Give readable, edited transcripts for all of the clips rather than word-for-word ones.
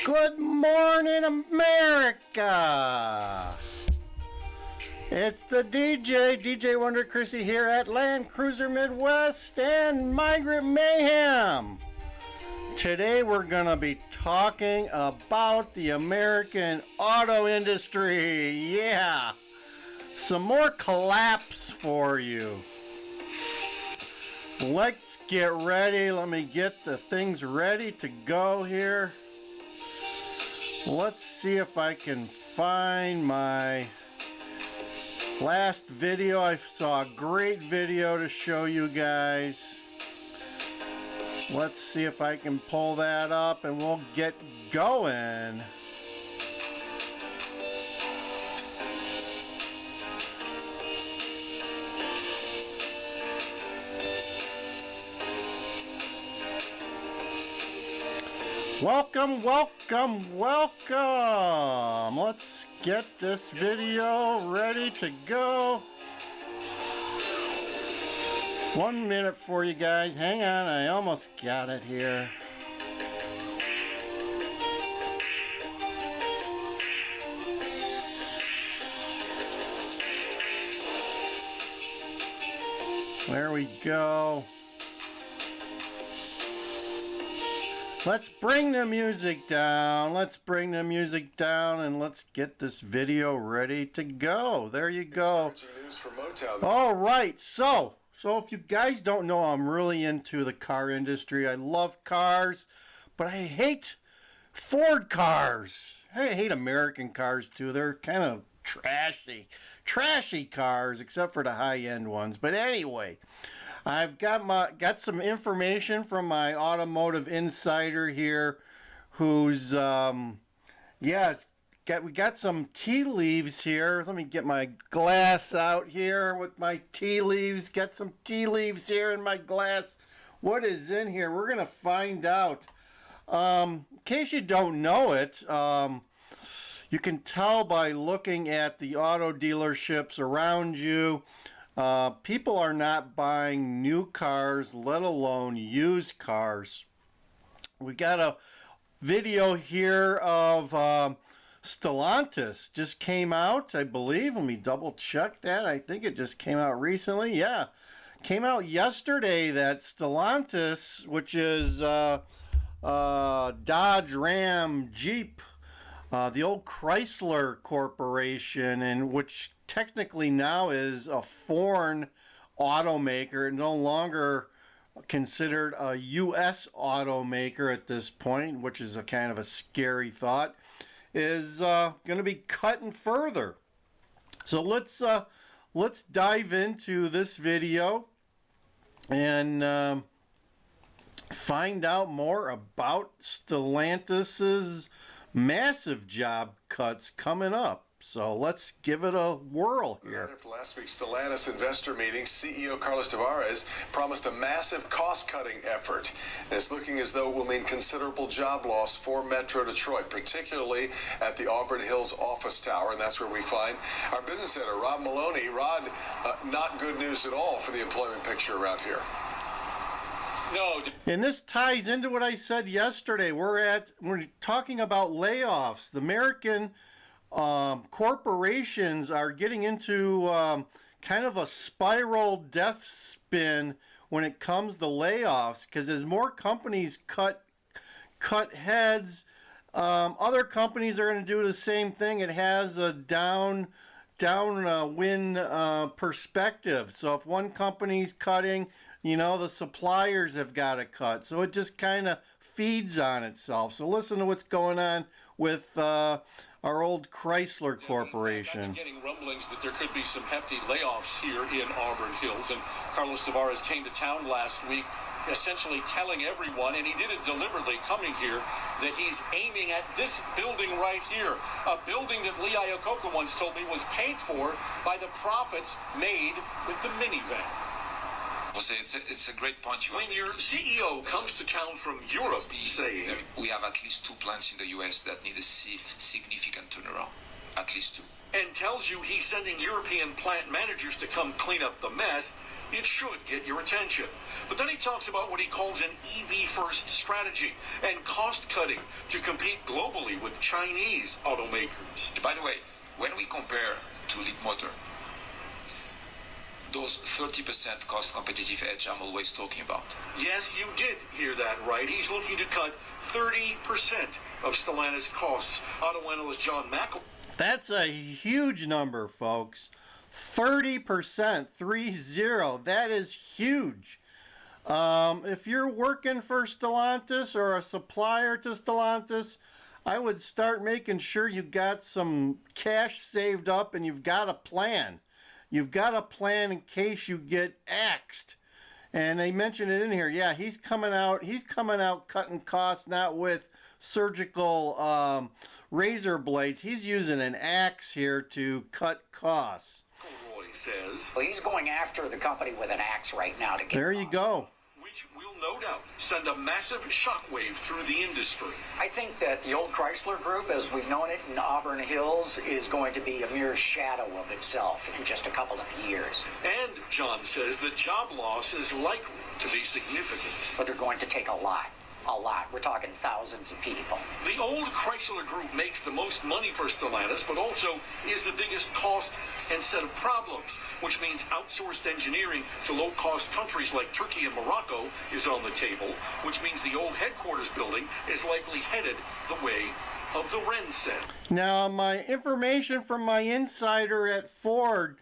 Good morning, America! It's the DJ Wonder Chrissy here at Land Cruiser Midwest and Migrant Mayhem. Today we're going to be talking about the American auto industry. Yeah! Some more collapse for you. Let's get ready. Let me get the things ready to go here. Let's see if I can find my last video. I saw a great video to show you guys. Let's see if I can pull that up and we'll get going. Welcome, welcome, welcome. Let's get this video ready to go. 1 minute for you guys. Hang on, I almost got it here. There we go. Let's bring the music down. Let's bring the music down and let's get this video ready to go. There you go. All right, so if you guys don't know, I'm really into the car industry. I love cars, but I hate Ford cars. I hate American cars too. They're kind of trashy cars, except for the high-end ones. But anyway, I've got some information from my automotive insider here, who's we got some tea leaves here. Let me get my glass out here with my tea leaves. Got some tea leaves here in my glass. What is in here? We're gonna find out. In case you don't know it, you can tell by looking at the auto dealerships around you. People are not buying new cars, let alone used cars. We got a video here of Stellantis. Just came out, I believe. Let me double check that. I think it just came out recently. Yeah, came out yesterday that Stellantis, which is Dodge, Ram, Jeep, the old Chrysler Corporation, and which technically now is a foreign automaker, no longer considered a U.S. automaker at this point, which is a kind of a scary thought, is going to be cutting further. So let's dive into this video and find out more about Stellantis's massive job cuts coming up. So let's give it a whirl here. After last week's Stellantis investor meeting, CEO Carlos Tavares promised a massive cost-cutting effort. And it's looking as though it will mean considerable job loss for Metro Detroit, particularly at the Auburn Hills office tower. And that's where we find our business editor, Rod Maloney. Rod, not good news at all for the employment picture around here. No. And this ties into what I said yesterday. We're talking about layoffs. The American corporations are getting into kind of a spiral death spin when it comes to layoffs, because as more companies cut heads, other companies are going to do the same thing. It has a downwind perspective. So if one company's cutting, the suppliers have got to cut. So it just kind of feeds on itself. So listen to what's going on with our old Chrysler Corporation. I've been getting rumblings that there could be some hefty layoffs here in Auburn Hills, and Carlos Tavares came to town last week essentially telling everyone, and he did it deliberately coming here, that he's aiming at this building right here, a building that Lee Iacocca once told me was paid for by the profits made with the minivan. It's a great point. When your CEO comes to town from Europe saying... We have at least 2 plants in the U.S. that need a significant turnaround. At least 2. And tells you he's sending European plant managers to come clean up the mess, It should get your attention. But then he talks about what he calls an EV-first strategy and cost-cutting to compete globally with Chinese automakers. By the way, when we compare to Leapmotor, those 30% cost competitive edge I'm always talking about. Yes, you did hear that right. He's looking to cut 30% of Stellantis costs. Auto analyst John Mackle. That's a huge number, folks. 30%, 30. That is huge. If you're working for Stellantis or a supplier to Stellantis, I would start making sure you got some cash saved up and you've got a plan. You've got a plan in case you get axed. And they mentioned it in here. Yeah, he's coming out cutting costs, not with surgical razor blades. He's using an axe here to cut costs. Roy says. Well, he's going after the company with an axe right now to get There you go. Which will no doubt send a massive shockwave through the industry. I think that the old Chrysler Group, as we've known it in Auburn Hills, is going to be a mere shadow of itself in just a couple of years. And John says the job loss is likely to be significant. But they're going to take a lot. A lot. We're talking thousands of people. The old Chrysler Group makes the most money for Stellantis, but also is the biggest cost and set of problems, which means outsourced engineering to low-cost countries like Turkey and Morocco is on the table, which means the old headquarters building is likely headed the way of the Wren Center. Now, my information from my insider at Ford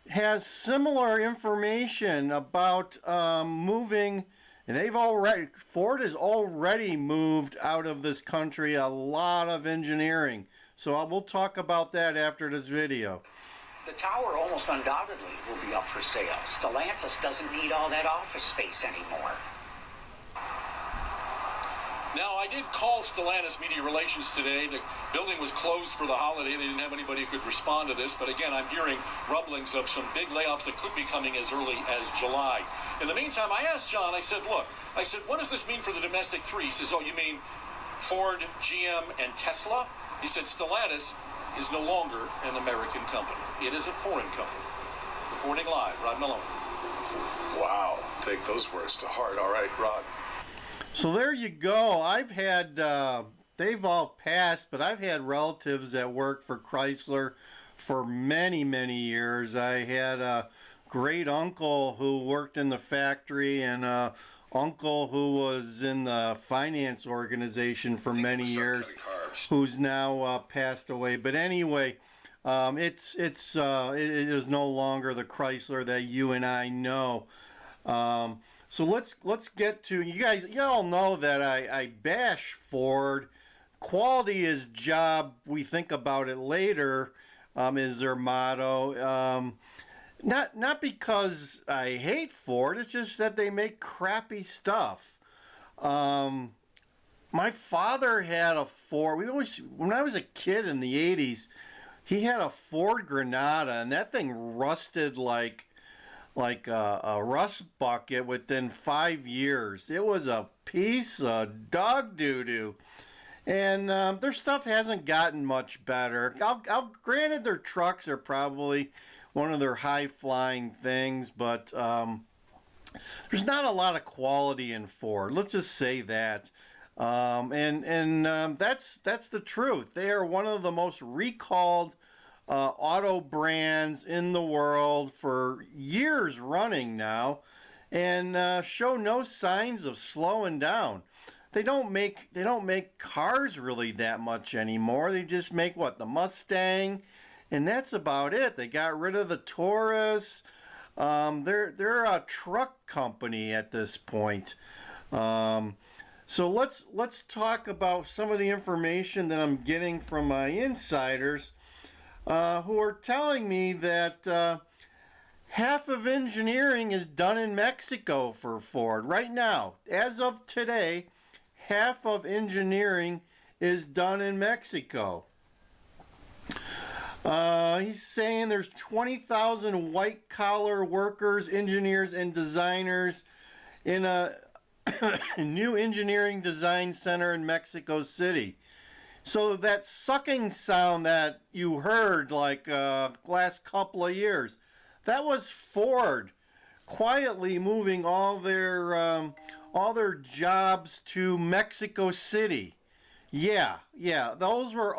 has similar information about moving. And Ford has already moved out of this country a lot of engineering. So we'll talk about that after this video. The tower almost undoubtedly will be up for sale. Stellantis doesn't need all that office space anymore. Now, I did call Stellantis Media Relations today. The building was closed for the holiday. They didn't have anybody who could respond to this. But again, I'm hearing rumblings of some big layoffs that could be coming as early as July. In the meantime, I asked John, I said, look, what does this mean for the domestic three? He says, oh, you mean Ford, GM, and Tesla? He said, Stellantis is no longer an American company. It is a foreign company. Reporting live, Rod Malone. Wow. Take those words to heart. All right, Rod. So there you go. I've had, they've all passed, but I've had relatives that worked for Chrysler for many, many years. I had a great uncle who worked in the factory and a uncle who was in the finance organization for many years, who's now passed away. But anyway, it is no longer the Chrysler that you and I know. So let's get to, you guys, y'all know that I bash Ford. Quality is job, we think about it later, is their motto. Not because I hate Ford, it's just that they make crappy stuff. My father had a Ford. When I was a kid in the 80s, he had a Ford Granada, and that thing rusted like a rust bucket within 5 years. It was a piece of dog doo-doo. And their stuff hasn't gotten much better. Granted, their trucks are probably one of their high-flying things, but there's not a lot of quality in Ford. Let's just say that. That's the truth. They are one of the most recalled auto brands in the world for years running now, and show no signs of slowing down. They don't make cars really that much anymore. They just make the Mustang, and that's about it. They got rid of the Taurus. They're a truck company at this point. So let's talk about some of the information that I'm getting from my insiders, who are telling me that half of engineering is done in Mexico for Ford. Right now, as of today, half of engineering is done in Mexico. He's saying there's 20,000 white-collar workers, engineers, and designers in a new engineering design center in Mexico City. So that sucking sound that you heard last couple of years, that was Ford quietly moving all their jobs to Mexico City. Yeah, those were